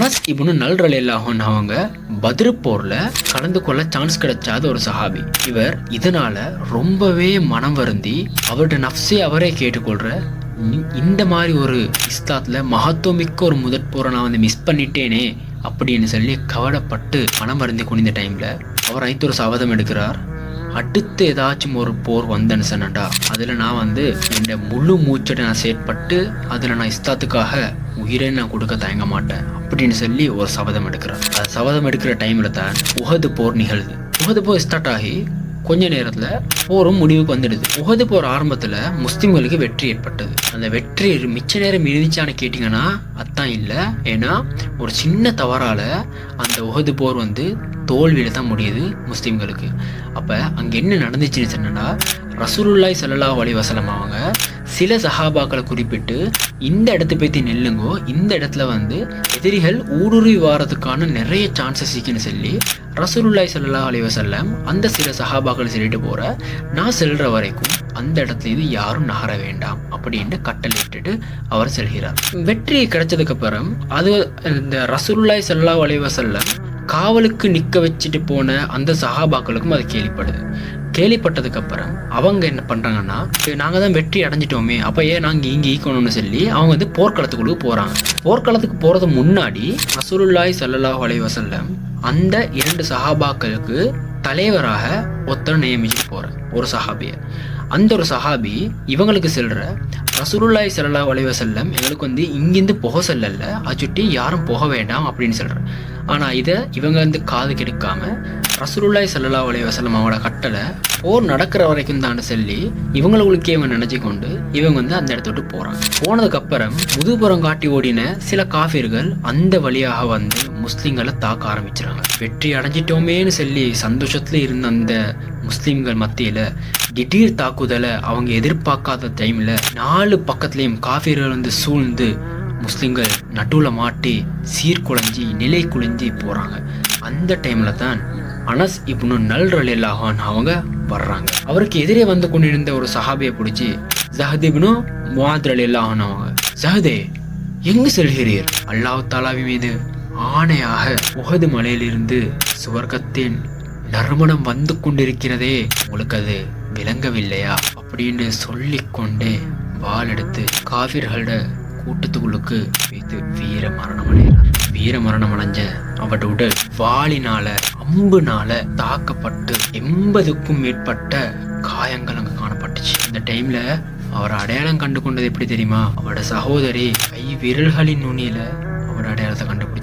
அனஸ் இப்னு நல் ரலியல்லாஹு அன்ஹு அவங்க பத்ர் போர்ல கலந்து கொள்ள சான்ஸ் கிடைச்சாத ஒரு சஹாபி. இவர் இதனால ரொம்பவே மனம் வருந்தி அவருடைய நஃப்ஸை அவரே கேட்டுக்கொள்ற, இந்த மாதிரி ஒரு இஸ்லாத்துல மகத்துவமிக்க ஒரு முதற் போரை நான் மிஸ் பண்ணிட்டேனே அப்படின்னு சொல்லி கவலைப்பட்டு மனம் வருந்தி குனிந்த டைம்ல அவர் ஐத்து ஒரு சபதம் எடுக்கிறார். அடுத்து ஏதாச்சும் ஒரு போர் வந்தேன்னு சொன்னடா அதுல நான் என் முழு மூச்சோட நான் செயற்பட்டு அதுல நான் இஸ்லாத்துக்காக உயிரை நான் கொடுக்க தயங்க மாட்டேன் அப்படின்னு சொல்லி ஒரு சபதம் எடுக்கிறார். அது சபதம் எடுக்கிற டைம்ல தான் உஹது போர் நிகழ்து. உஹது போர் ஸ்டார்ட் ஆகி கொஞ்ச நேரத்துல போரும் முடிவுக்கு வந்துடுது. உஹது போர் ஆரம்பத்துல முஸ்லிம்களுக்கு வெற்றி ஏற்பட்டது. அந்த வெற்றி மிச்ச நேரம் இருந்துச்சான்னு கேட்டீங்கன்னா அதான் இல்ல. ஏன்னா ஒரு சின்ன தவறால அந்த உஹது போர் தோல்வியில தான் முடியுது முஸ்லிம்களுக்கு. அப்ப அங்க என்ன நடந்துச்சுன்னு சொன்னா, ரசூலுல்லாஹி ஸல்லல்லாஹு அலைஹி வஸல்லம் அவங்க சில சஹாபாக்களை குறிப்பிட்டு இந்த இடத்த பத்தி நெல்லுங்கோ, இந்த இடத்துல எதிரிகள் ஊடுருவி வாரதுக்கான நிறைய சான்சஸ் இருக்குன்னு சொல்லி ரசூலுல்லாஹி ஸல்லல்லாஹு அலைஹி வஸல்லம் அந்த சில சஹாபாக்களை சொல்லிட்டு போற, நான் செல்ற வரைக்கும் அந்த இடத்துல இது யாரும் நகர வேண்டாம் அப்படின்னு கட்டளையிட்டு அவர் செல்கிறார். வெற்றி கிடைச்சதுக்கு அப்புறம் அது இந்த ரசூலுல்லாஹி ஸல்லல்லாஹு அலைஹி வஸல்லம் காவலுக்கு நிக்க வச்சுட்டு போன அந்த சஹாபாக்களுக்கும் அது கேள்விப்படுது. கேள்விப்பட்டதுக்கு அப்புறம் அவங்க என்ன பண்றாங்கன்னா, நாங்க தான் வெற்றி அடைஞ்சிட்டோமே, அப்ப ஏன் நாங்க இங்க ஈக்கணும்னு சொல்லி அவங்க போர்க்களத்துக்குள்ள போறாங்க. போர்க்களத்துக்கு போறது முன்னாடி ரசூலுல்லாஹி ஸல்லல்லாஹு அலைஹி வஸல்லம் அந்த 2 சஹாபாக்களுக்கு தலைவராக ஒருத்தர் நியமிச்சுட்டு போற ஒரு சஹாபிய. அந்த ஒரு சஹாபி இவங்களுக்கு செல்ற, ரசூலுல்லாஹி ஸல்லல்லாஹு அலைஹி வஸல்லம் எங்களுக்கு இங்கிருந்து போக சொல்லல, அது சுட்டி யாரும் போக வேண்டாம் அப்படின்னு சொல்ற. ஆனா இதை இவங்க காது கெடுக்காம ரசூலுல்லாஹி ஸல்லல்லாஹு அலைஹி வஸல்லம் அவங்களோட கட்டளை போர் நடக்கிற வரைக்கும் தான் சொல்லி இவங்களுக்கே நினைச்சு கொண்டு இவங்க அந்த இடத்த விட்டு போறாங்க. போனதுக்கு அப்புறம் முதுபுறம் காட்டி ஓடின சில காஃபிர்கள் அந்த வழியாக முஸ்லிம்களை தாக்க ஆரம்பிச்சிடாங்க. வெற்றி அடைஞ்சிட்டோமேன்னு சொல்லி சந்தோஷத்துல இருந்த அந்த முஸ்லிம்கள் மத்தியில திடீர் தாக்குதலை அவங்க எதிர்பார்க்காத டைம்ல 4 பக்கத்துலயும் காஃபிர்கள் சூழ்ந்து முஸ்லிம்கள் நடுவில் மாட்டி சீர்குலைஞ்சி நிலை குலைஞ்சி போறாங்க. அந்த டைம்ல தான் அனஸ் இப்னு நல் ரலியல்லாஹு அன்ஹு அவங்க வர்றாங்க. அவருக்கு எதிரே கொண்டிருந்த ஒரு சஹாபியை பிடிச்சி, ஸஹத் இப்னு முஆத் ரலியல்லாஹு அன்ஹு அவங்க, ஸஹதே எங்கு செல்கிறீர்? அல்லாஹ் தஆலாவின் மீது ஆணையாக உஹது மலையிலிருந்து சுவர்க்கத்தின் நறுமணம் கொண்டிருக்கிறதே, உங்களுக்கு அது விளங்கவில்லையா அப்படின்னு சொல்லிக்கொண்டே வாள் எடுத்து காஃபிர்களோட கூட்டத்துக்குள்ளுக்கு வைத்து வீர மரணம் அடைகிறார். வீர மரணம் அடைஞ்ச அவட உடல் வாளினால அம்புனால தாக்கப்பட்டு 80க்கும் மேற்பட்ட காயங்கள் அங்க காணப்பட்டுச்சு. இந்த டைம்ல அவர் அடையாளம் கண்டு கொண்டது எப்படி தெரியுமா? அவரோட சகோதரி கை விரல்களின் நுனியில அவரோட அடையாளத்தை கண்டுபிடிச்சு